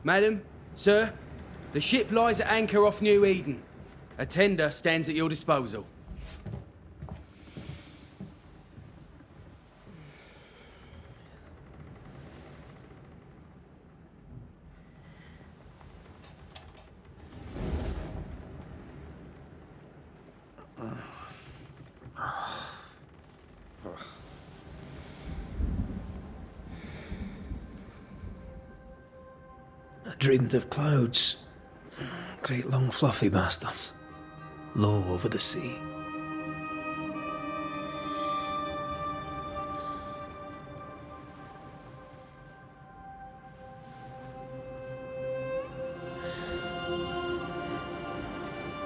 Madam, sir, the ship lies at anchor off New Eden. A tender stands at your disposal. I dreamed of clouds. Great long fluffy bastards. Low over the sea.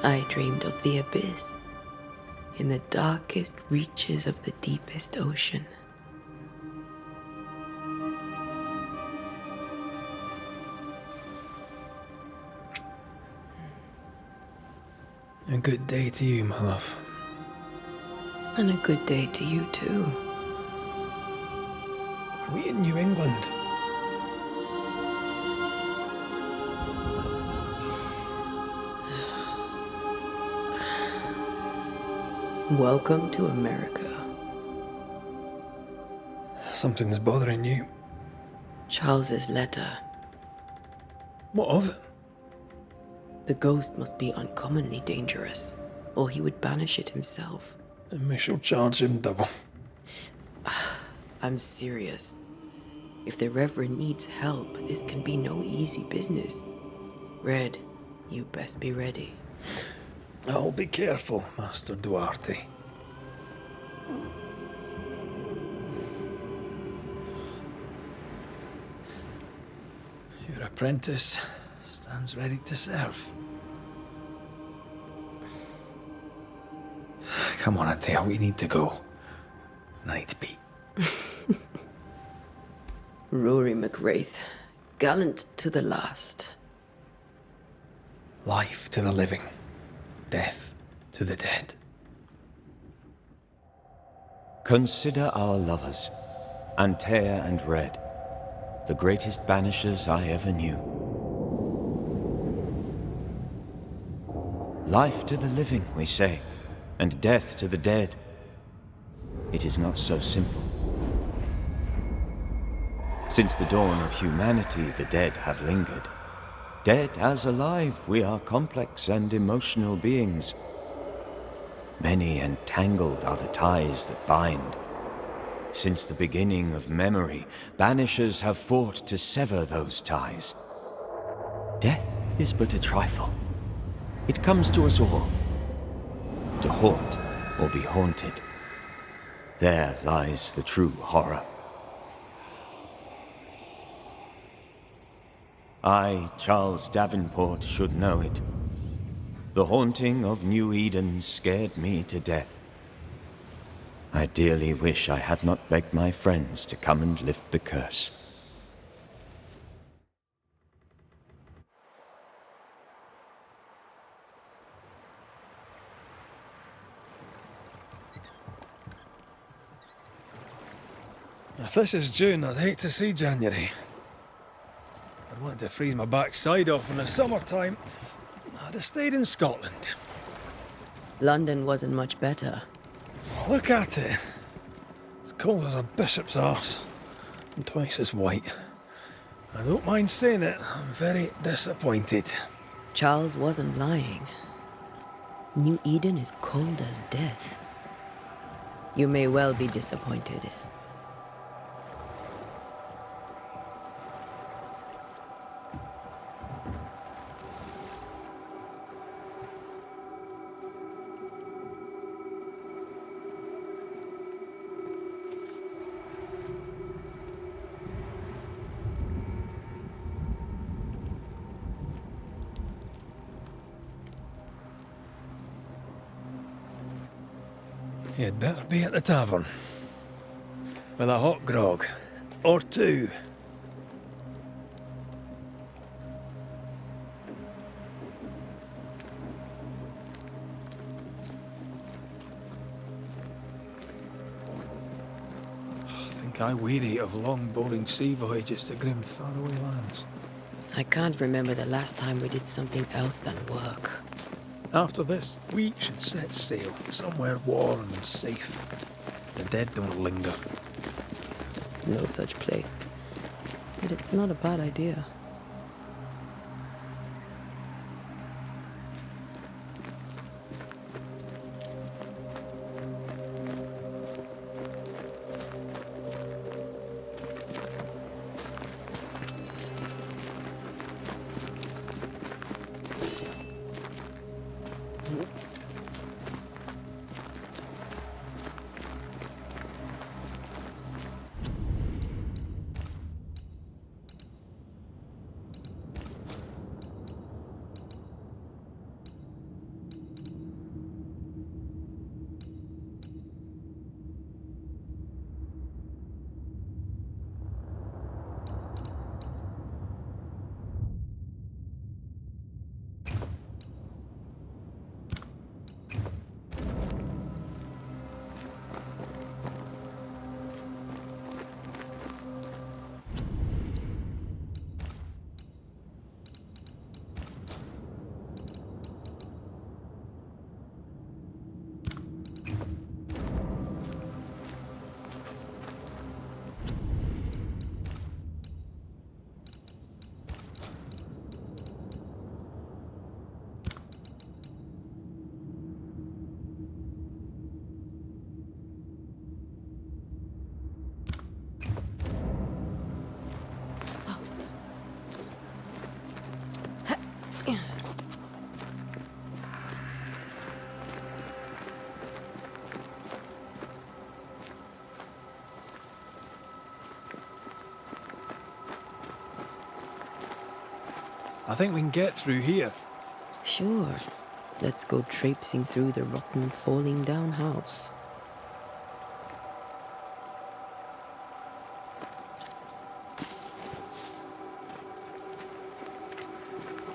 I dreamed of the abyss, in the darkest reaches of the deepest ocean. A good day to you, my love. And a good day to you too. Are we in New England? Welcome to America. Something's bothering you. Charles's letter. What of it? The ghost must be uncommonly dangerous, or he would banish it himself. And we shall charge him double. I'm serious. If the Reverend needs help, this can be no easy business. Red, you best be ready. I'll be careful, Master Duarte. Your apprentice stands ready to serve. Come on, Atea, we need to go. And I need to pee. Rory McWraith, gallant to the last. Life to the living, death to the dead. Consider our lovers, Antea and Red, the greatest banishers I ever knew. Life to the living, we say, and death to the dead. It is not so simple. Since the dawn of humanity, the dead have lingered. Dead as alive, we are complex and emotional beings. Many and tangled are the ties that bind. Since the beginning of memory, banishers have fought to sever those ties. Death is but a trifle. It comes to us all. To haunt or be haunted. There lies the true horror. I, Charles Davenport, should know it. The haunting of New Eden scared me to death. I dearly wish I had not begged my friends to come and lift the curse. If this is June, I'd hate to see January. I'd want to freeze my backside off in the summertime. I'd have stayed in Scotland. London wasn't much better. Look at it. As cold as a bishop's arse. And twice as white. I don't mind saying it, I'm very disappointed. Charles wasn't lying. New Eden is cold as death. You may well be disappointed. You'd better be at the tavern. With a hot grog. Or two. I think I weary of long, boring sea voyages to grim, faraway lands. I can't remember the last time we did something else than work. After this, we should set sail somewhere warm and safe. The dead don't linger. No such place. But it's not a bad idea. I think we can get through here. Sure. Let's go traipsing through the rotten, falling down house.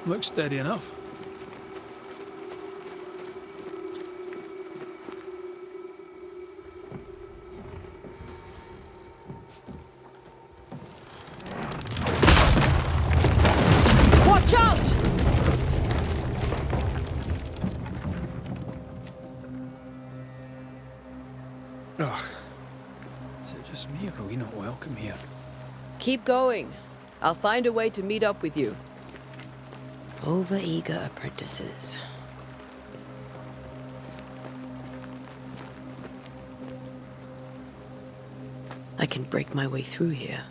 Looks steady enough. Watch out! Ugh. Is it just me, or are we not welcome here? Keep going. I'll find a way to meet up with you. Over-eager apprentices. I can break my way through here.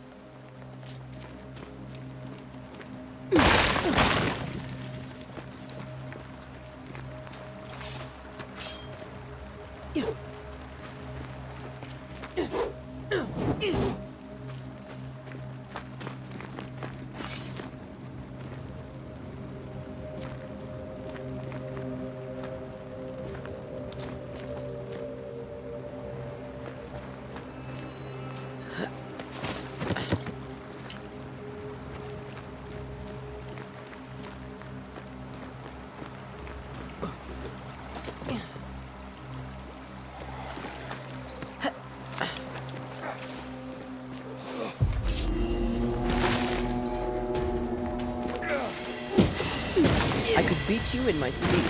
I could beat you in my sleep.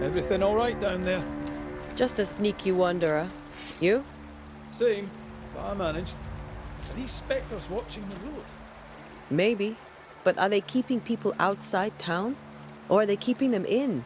Everything all right down there? Just a sneaky wanderer. You? Same, but I managed. Are these spectres watching the road? Maybe. But are they keeping people outside town? Or are they keeping them in?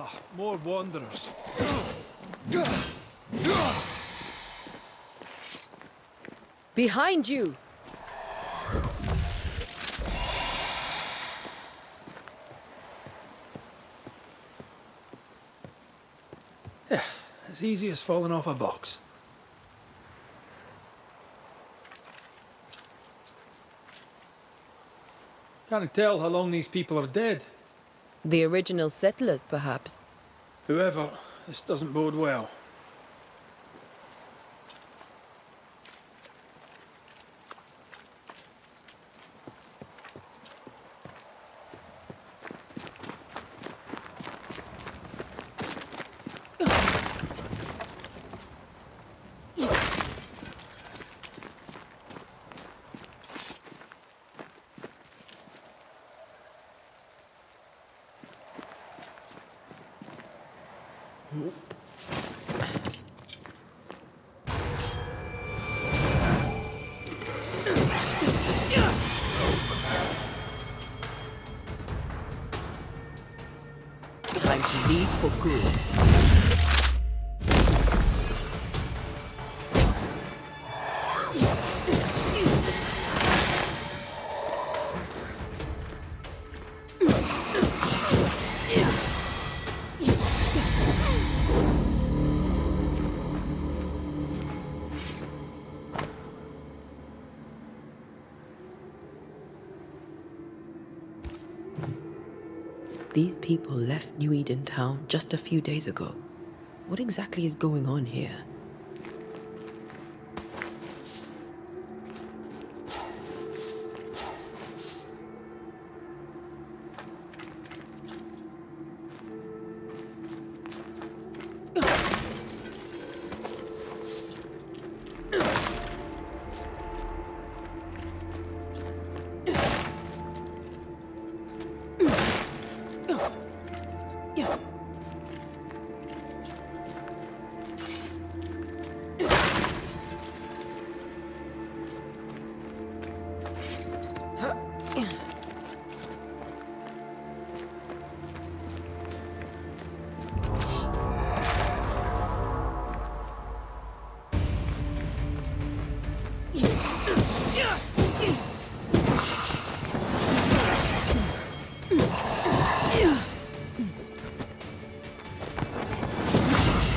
Ah, more wanderers. Behind you! Yeah, as easy as falling off a box. Can't tell how long these people are dead. The original settlers, perhaps. Whoever, this doesn't bode well. Time to leave for good. These people left New Eden Town just a few days ago. What exactly is going on here?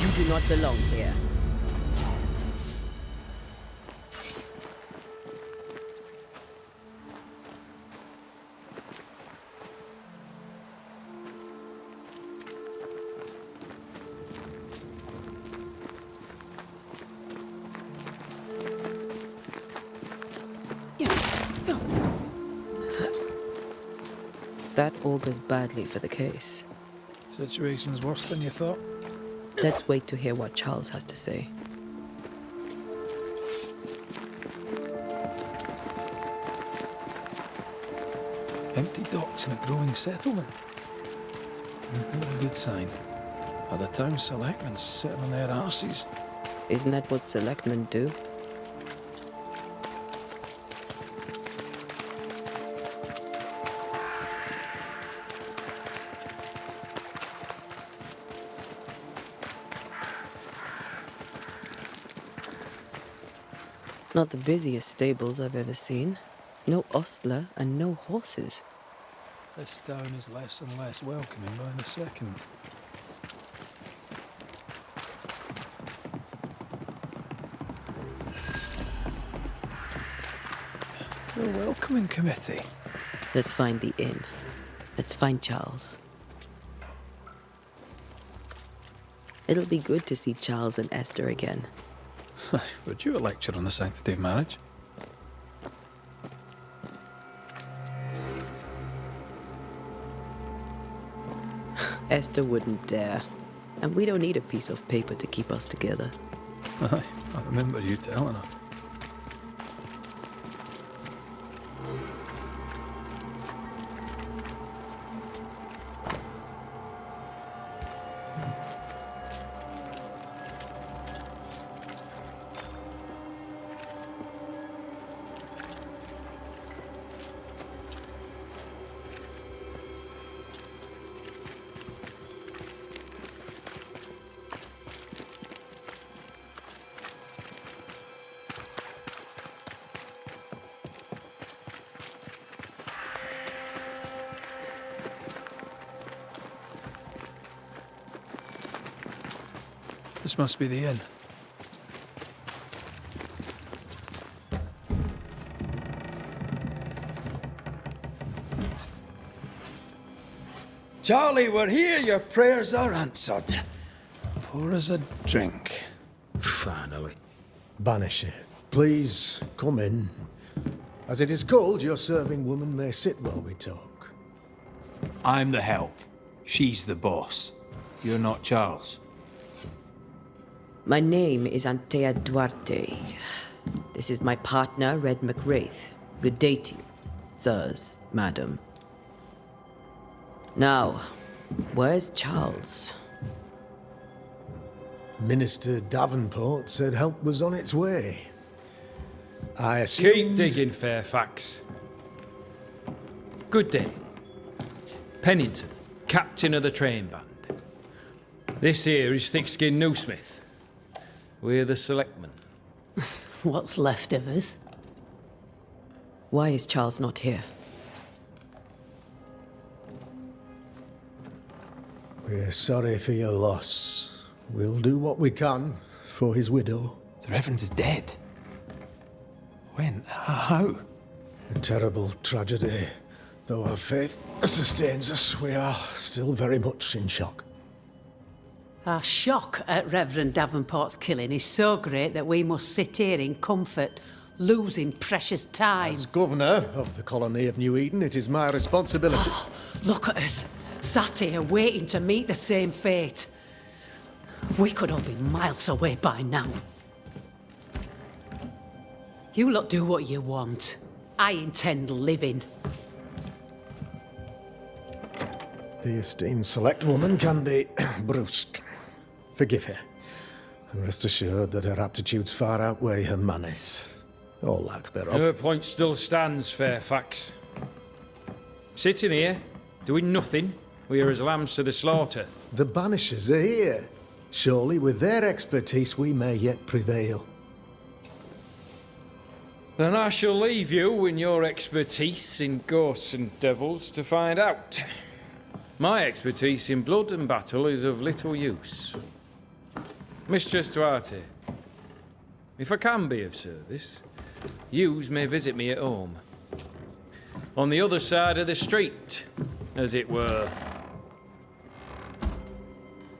You do not belong here. That augurs badly for the case. Situation's worse than you thought. Let's wait to hear what Charles has to say. Empty docks in a growing settlement. Never a good sign. Are the town selectmen sitting on their arses? Isn't that what selectmen do? Not the busiest stables I've ever seen. No ostler and no horses. This town is less and less welcoming by the second. The welcoming committee. Let's find the inn. Let's find Charles. It'll be good to see Charles and Esther again. Would you a lecture on the sanctity of marriage? Esther wouldn't dare. And we don't need a piece of paper to keep us together. Aye, I remember you telling her. This must be the inn. Charlie, we're here. Your prayers are answered. Pour us a drink. Finally. Banisher, please come in. As it is cold, your serving woman may sit while we talk. I'm the help. She's the boss. You're not Charles. My name is Antea Duarte. This is my partner, Red McWraith. Good day to you, sirs, madam. Now, where's Charles? Minister Davenport said help was on its way. I Keep assumed... digging, Fairfax. Good day. Pennington, captain of the train band. This here is Thick-Skinned Newsmith. We're the selectmen. What's left of us? Why is Charles not here? We're sorry for your loss. We'll do what we can for his widow. The Reverend is dead. When? How? A terrible tragedy. Though our faith sustains us, we are still very much in shock. Our shock at Reverend Davenport's killing is so great that we must sit here in comfort, losing precious time. As governor of the colony of New Eden, it is my responsibility... Look at us, sat here waiting to meet the same fate. We could all be miles away by now. You lot do what you want. I intend living. The esteemed select woman can be brusque. Forgive her. And rest assured that her aptitudes far outweigh her manners. Or lack thereof. Her point still stands, Fairfax. Sitting here, doing nothing, we are as lambs to the slaughter. The Banishers are here. Surely with their expertise we may yet prevail. Then I shall leave you and your expertise in ghosts and devils to find out. My expertise in blood and battle is of little use. Mistress Duarte, if I can be of service, yous may visit me at home. On the other side of the street, as it were.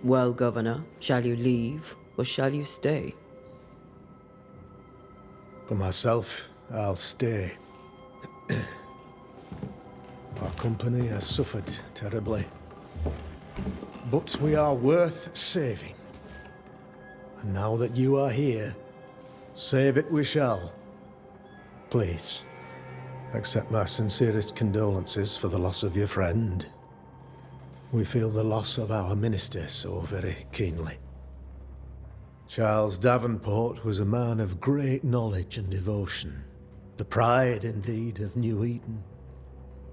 Well, Governor, shall you leave or shall you stay? For myself, I'll stay. Our company has suffered terribly. But we are worth saving. And now that you are here, save it we shall. Please, accept my sincerest condolences for the loss of your friend. We feel the loss of our minister so very keenly. Charles Davenport was a man of great knowledge and devotion. The pride, indeed, of New Eden.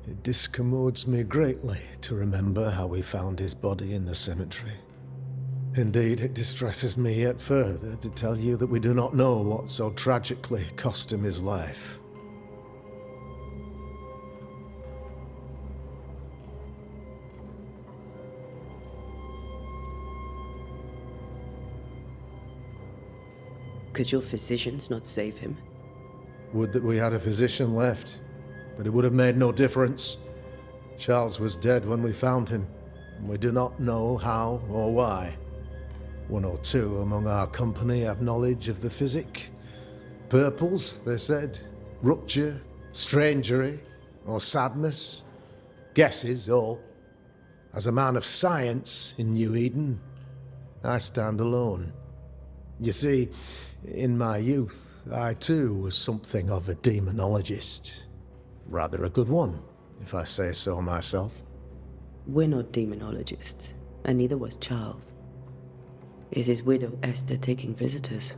It discommodes me greatly to remember how we found his body in the cemetery. Indeed, it distresses me yet further to tell you that we do not know what so tragically cost him his life. Could your physicians not save him? Would that we had a physician left, but it would have made no difference. Charles was dead when we found him, and we do not know how or why. One or two among our company have knowledge of the physic. Purples, they said. Rupture, strangery, or sadness. Guesses, all. As a man of science in New Eden, I stand alone. You see, in my youth, I too was something of a demonologist. Rather a good one, if I say so myself. We're not demonologists, and neither was Charles. Is his widow Esther taking visitors?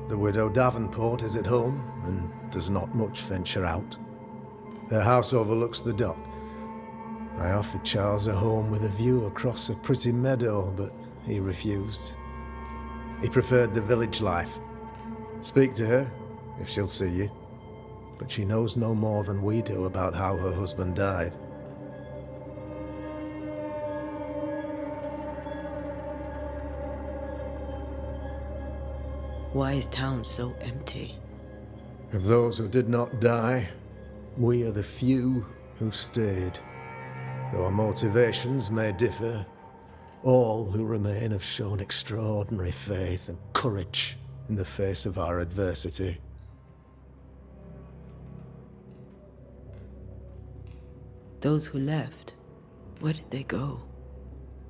The widow Davenport is at home, and does not much venture out. Their house overlooks the dock. I offered Charles a home with a view across a pretty meadow, but he refused. He preferred the village life. Speak to her, if she'll see you. But she knows no more than we do about how her husband died. Why is town so empty? Of those who did not die, we are the few who stayed. Though our motivations may differ, all who remain have shown extraordinary faith and courage in the face of our adversity. Those who left, where did they go?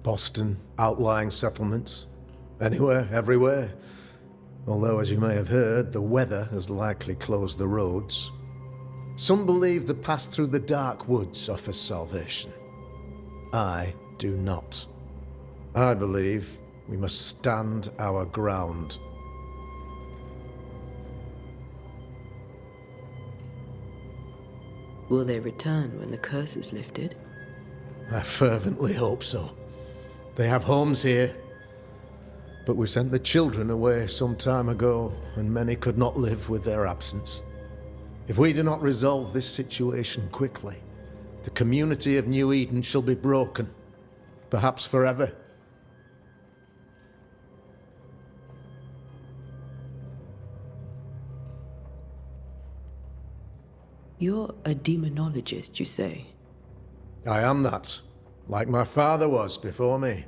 Boston, outlying settlements. Anywhere, everywhere. Although, as you may have heard, the weather has likely closed the roads. Some believe the path through the dark woods offers salvation. I do not. I believe we must stand our ground. Will they return when the curse is lifted? I fervently hope so. They have homes here. But we sent the children away some time ago, and many could not live with their absence. If we do not resolve this situation quickly, the community of New Eden shall be broken, perhaps forever. You're a demonologist, you say? I am that, like my father was before me.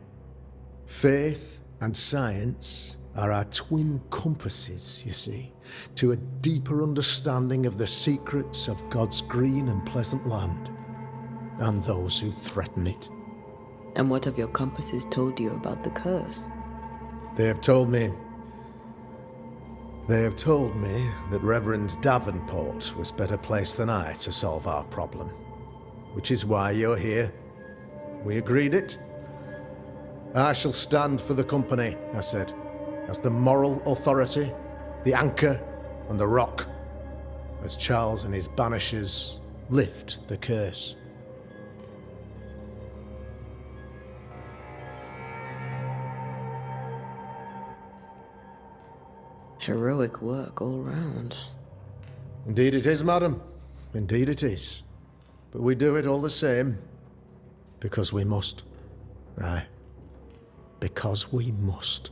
Faith and science are our twin compasses, you see, to a deeper understanding of the secrets of God's green and pleasant land, and those who threaten it. And what have your compasses told you about the curse? They have told me that Reverend Davenport was better placed than I to solve our problem, which is why you're here. We agreed it. I shall stand for the company, I said, as the moral authority, the anchor, and the rock, as Charles and his Banishers lift the curse. Heroic work all round. Indeed it is, madam. Indeed it is. But we do it all the same, because we must. Aye. Because we must.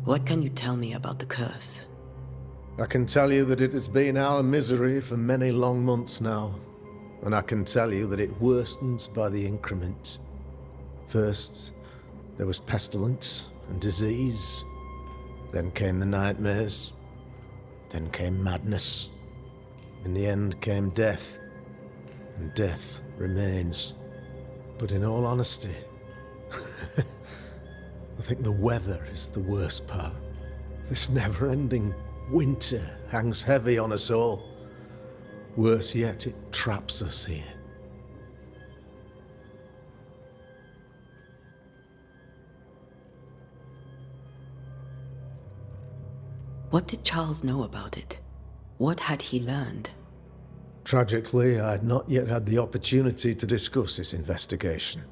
What can you tell me about the curse? I can tell you that it has been our misery for many long months now, and I can tell you that it worstens by the increment. First, there was pestilence and disease. Then came the nightmares. Then came madness. In the end came death. And death remains. But in all honesty, I think the weather is the worst part. This never-ending winter hangs heavy on us all. Worse yet, it traps us here. What did Charles know about it? What had he learned? Tragically, I had not yet had the opportunity to discuss his investigation,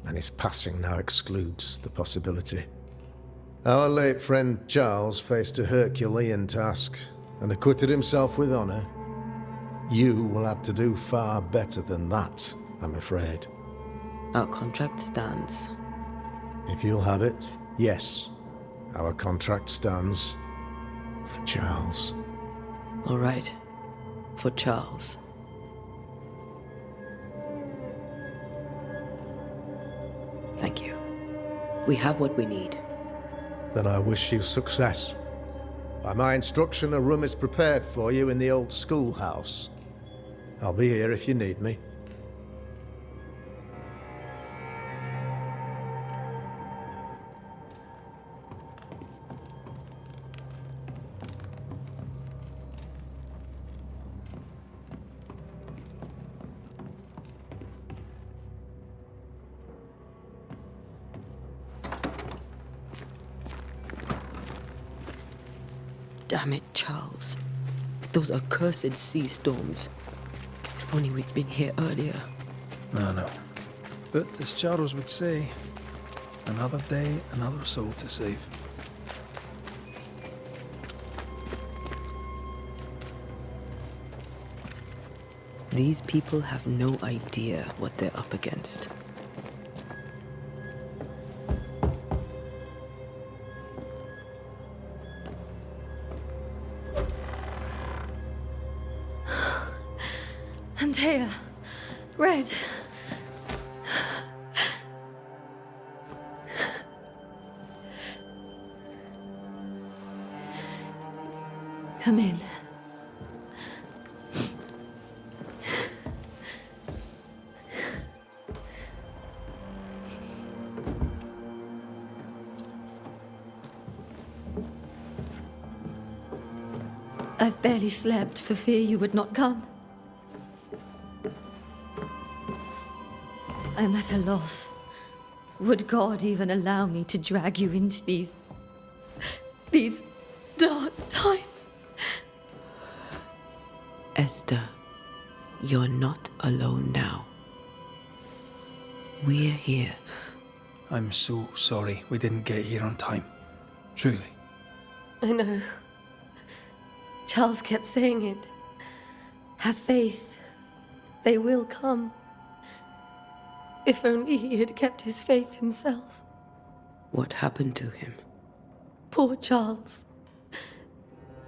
and his passing now excludes the possibility. Our late friend Charles faced a Herculean task and acquitted himself with honor. You will have to do far better than that, I'm afraid. Our contract stands. If you'll have it, yes, our contract stands for Charles. All right. For Charles. Thank you. We have what we need. Then I wish you success. By my instruction, a room is prepared for you in the old schoolhouse. I'll be here if you need me. Damn it, Charles. Those accursed sea storms. If only we'd been here earlier. No. But as Charles would say, another day, another soul to save. These people have no idea what they're up against. Antea. Red. Come in. I've barely slept for fear you would not come. I'm at a loss. Would God even allow me to drag you into these dark times? Esther, you're not alone now. We're here. I'm so sorry we didn't get here on time. Truly. I know. Charles kept saying it. Have faith. They will come. If only he had kept his faith himself. What happened to him? Poor Charles.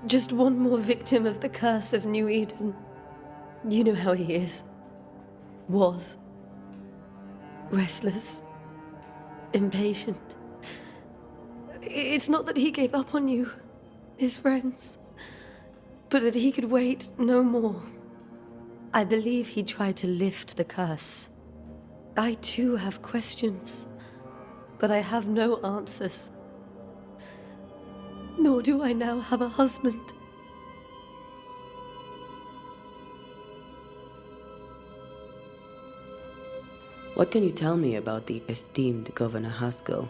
Just one more victim of the curse of New Eden. You know how he is. Was. Restless. Impatient. It's not that he gave up on you, his friends, but that he could wait no more. I believe he tried to lift the curse. I too have questions, but I have no answers. Nor do I now have a husband. What can you tell me about the esteemed Governor Haskell?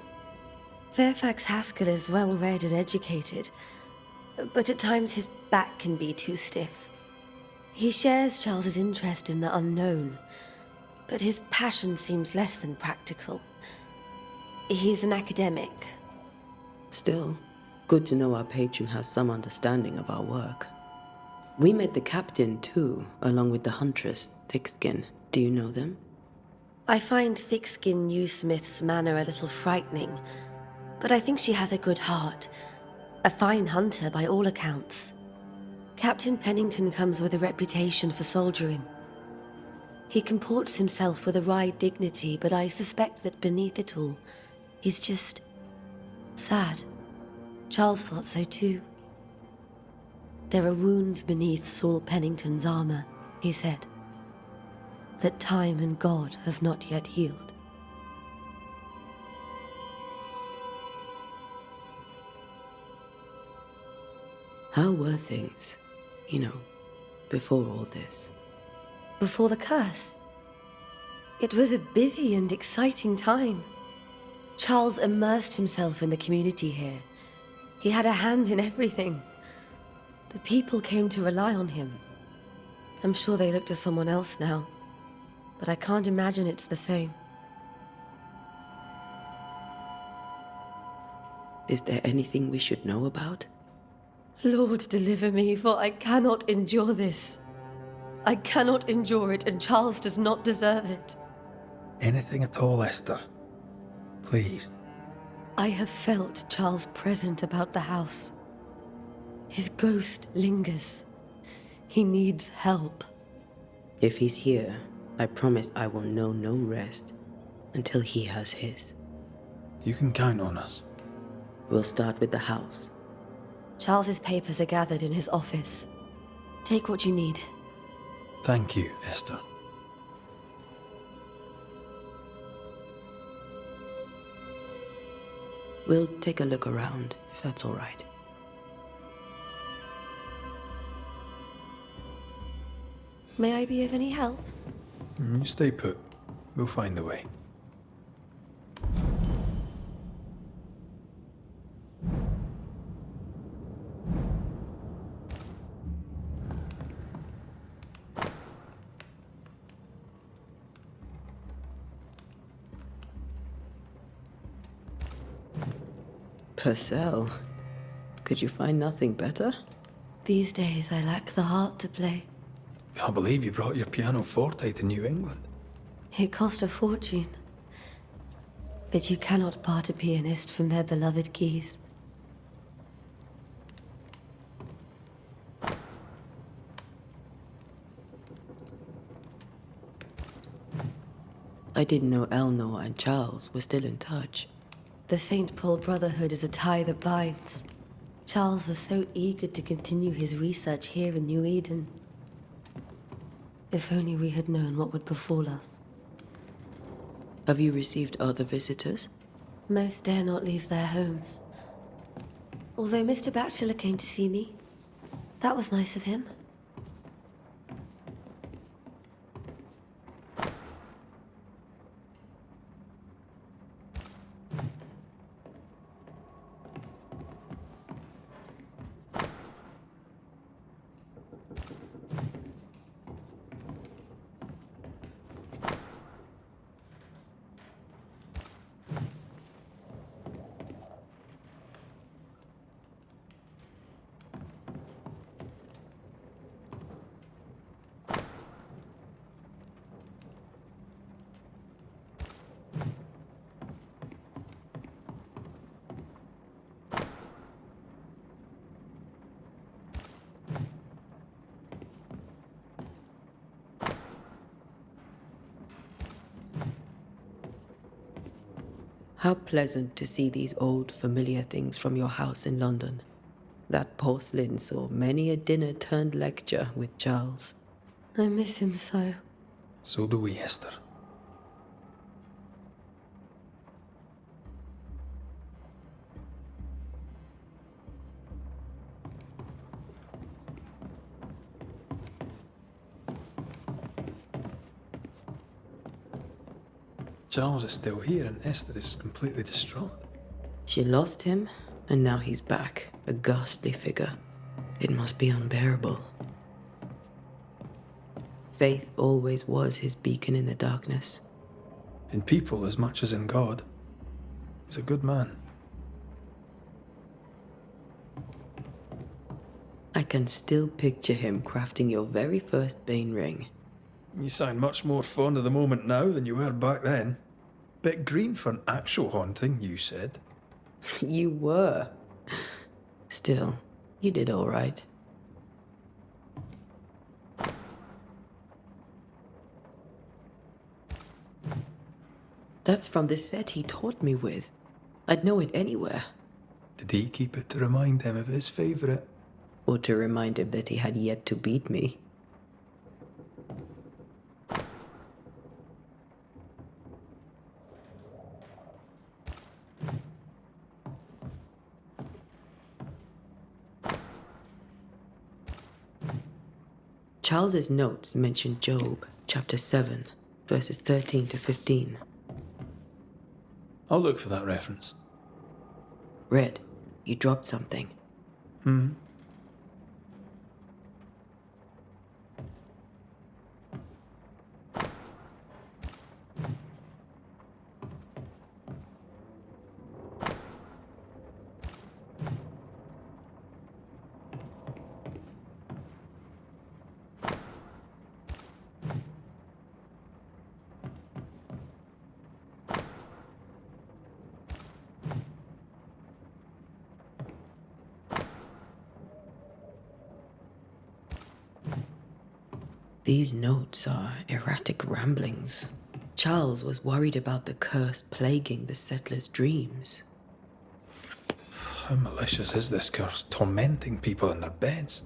Fairfax Haskell is well read and educated, but at times his back can be too stiff. He shares Charles's interest in the unknown, but his passion seems less than practical. He's an academic. Still, good to know our patron has some understanding of our work. We met the captain too, along with the huntress, Thickskin. Do you know them? I find Thickskin Newsmith's manner a little frightening, but I think she has a good heart. A fine hunter by all accounts. Captain Pennington comes with a reputation for soldiering. He comports himself with a wry dignity, but I suspect that beneath it all, he's just sad. Charles thought so too. There are wounds beneath Saul Pennington's armor, he said, that time and God have not yet healed. How were things, before all this? Before the curse? It was a busy and exciting time. Charles immersed himself in the community here. He had a hand in everything. The people came to rely on him. I'm sure they look to someone else now, but I can't imagine it's the same. Is there anything we should know about? Lord, deliver me, for I cannot endure this. I cannot endure it, and Charles does not deserve it. Anything at all, Esther. Please. I have felt Charles present about the house. His ghost lingers. He needs help. If he's here, I promise I will know no rest until he has his. You can count on us. We'll start with the house. Charles's papers are gathered in his office. Take what you need. Thank you, Esther. We'll take a look around, if that's all right. May I be of any help? You stay put. We'll find the way. Purcell, could you find nothing better? These days I lack the heart to play. Can't believe you brought your pianoforte to New England. It cost a fortune. But you cannot part a pianist from their beloved keys. I didn't know Eleanor and Charles were still in touch. The St. Paul Brotherhood is a tie that binds. Charles was so eager to continue his research here in New Eden. If only we had known what would befall us. Have you received other visitors? Most dare not leave their homes. Although Mr. Bachelor came to see me. That was nice of him. How pleasant to see these old, familiar things from your house in London. That porcelain saw many a dinner-turned-lecture with Charles. I miss him so. So do we, Esther. Charles is still here and Esther is completely distraught. She lost him, and now he's back, a ghastly figure. It must be unbearable. Faith always was his beacon in the darkness. In people as much as in God. He's a good man. I can still picture him crafting your very first Bane ring. You sound much more fond of the moment now than you were back then. Bit green for an actual haunting, you said. You were. Still, you did all right. That's from the set he taught me with. I'd know it anywhere. Did he keep it to remind him of his favourite? Or to remind him that he had yet to beat me. Charles's notes mention Job, chapter 7, verses 13 to 15. I'll look for that reference. Red, you dropped something. These notes are erratic ramblings. Charles was worried about the curse plaguing the settlers' dreams. How malicious is this curse, tormenting people in their beds?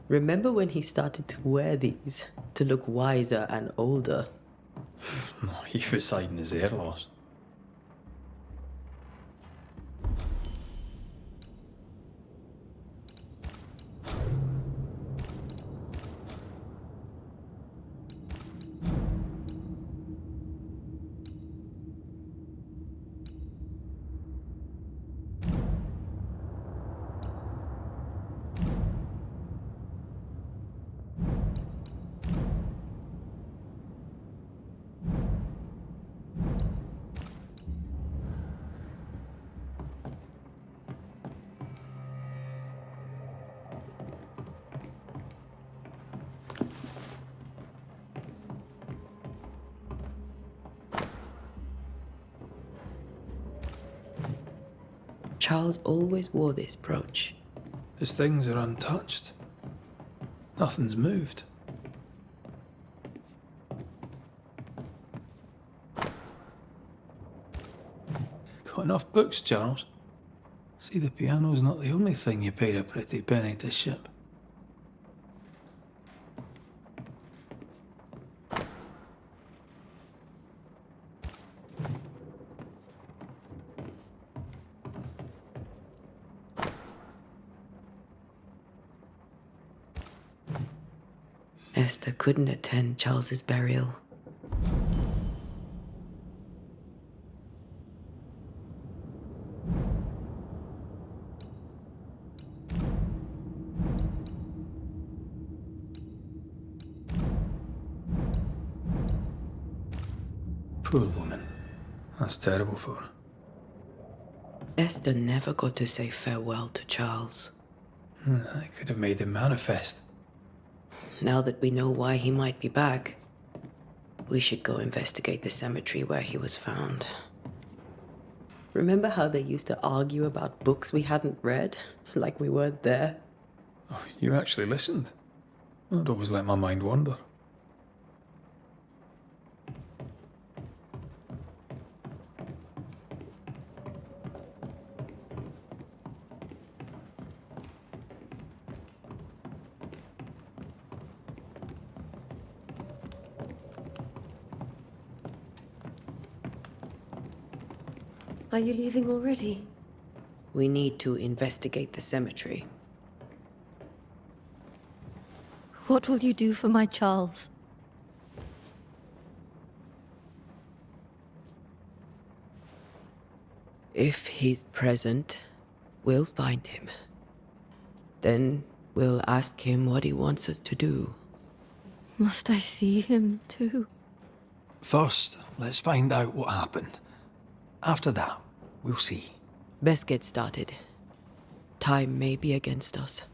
Remember when he started to wear these to look wiser and older? He was hiding his hair loss. Charles always wore this brooch. His things are untouched. Nothing's moved. Got enough books, Charles? See, the piano's not the only thing you paid a pretty penny to ship. Esther couldn't attend Charles's burial. Poor woman. That's terrible for her. Esther never got to say farewell to Charles. I could have made him manifest. Now that we know why he might be back, we should go investigate the cemetery where he was found. Remember how they used to argue about books we hadn't read? Like we weren't there? Oh, you actually listened? I'd always let my mind wander. Are you leaving already? We need to investigate the cemetery. What will you do for my Charles? If he's present, we'll find him. Then we'll ask him what he wants us to do. Must I see him too? First, let's find out what happened. After that, we'll see. Best get started. Time may be against us.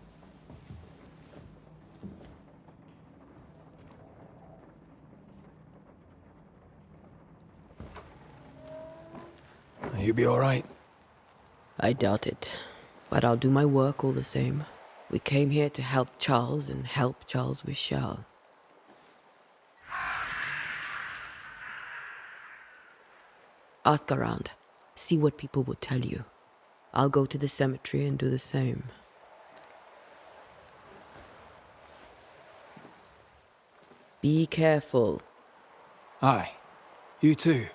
You be all right? I doubt it, but I'll do my work all the same. We came here to help Charles, and help Charles we shall. Ask around. See what people will tell you. I'll go to the cemetery and do the same. Be careful. Aye. You too.